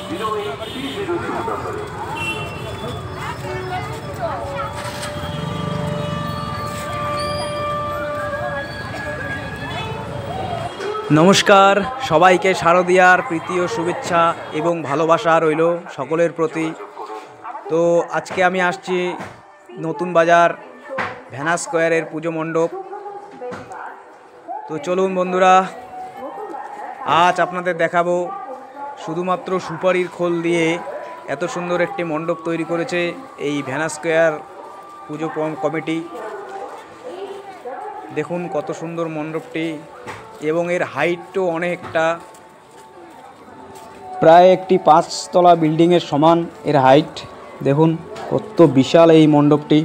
নমস্কার সবাইকে, শারদিয়ার প্রীতি ও শুভেচ্ছা এবং ভালোবাসা রইল সকলের প্রতি। তো আজকে আমি আসছি নতুন বাজার ভেনাস স্কোয়ারের পুজো মণ্ডপ। তো চলুন বন্ধুরা, আজ আপনাদের দেখাবো শুধুমাত্র সুপারির খোল দিয়ে এত সুন্দর একটি মণ্ডপ তৈরি করেছে এই ভেনাস স্কোয়ার পুজো কমিটি। দেখুন কত সুন্দর মণ্ডপটি, এবং এর হাইটও অনেকটা, প্রায় একটি 5 তলা বিল্ডিংয়ের সমান এর হাইট। দেখুন কত বিশাল এই মণ্ডপটি।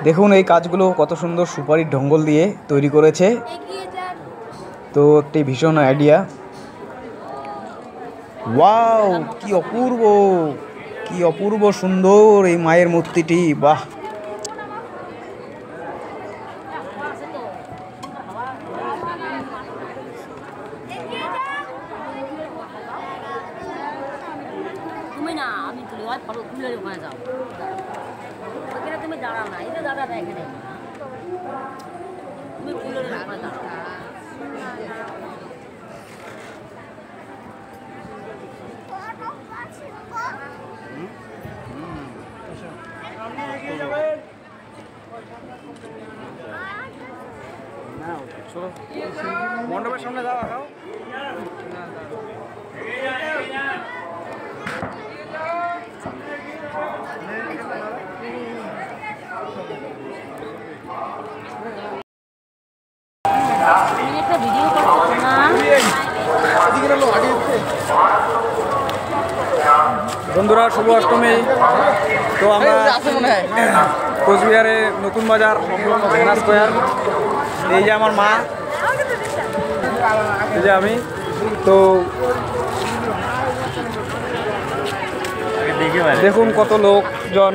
দেখুন এই কাজগুলো কত সুন্দর সুপারির ঢঙ্গল দিয়ে তৈরি করেছে। তো একটি ভীষণ আইডিয়া। ওয়াও, কি অপূর্ব, কি অপূর্ব সুন্দর এই মায়ের মূর্তিটি। বাহ, তুমি না, আমি তুলে ফটো তুলে ওখানে যাও, এখানে তুমি দাঁড়াও না, এই যে দাঁড়া না, এখানে তুমি তুলে ওখানে দাঁড়াও। মণ্ডপের সামনে যাওয়া একটা ভিডিও করছো না? বন্ধুরা, শুভ অষ্টমী। তো আমরা কোচবিহারে নতুন বাজার ভেনাস স্কোয়ার। এই যে আমার মা, এই যে আমি। তো দেখুন কত লোকজন।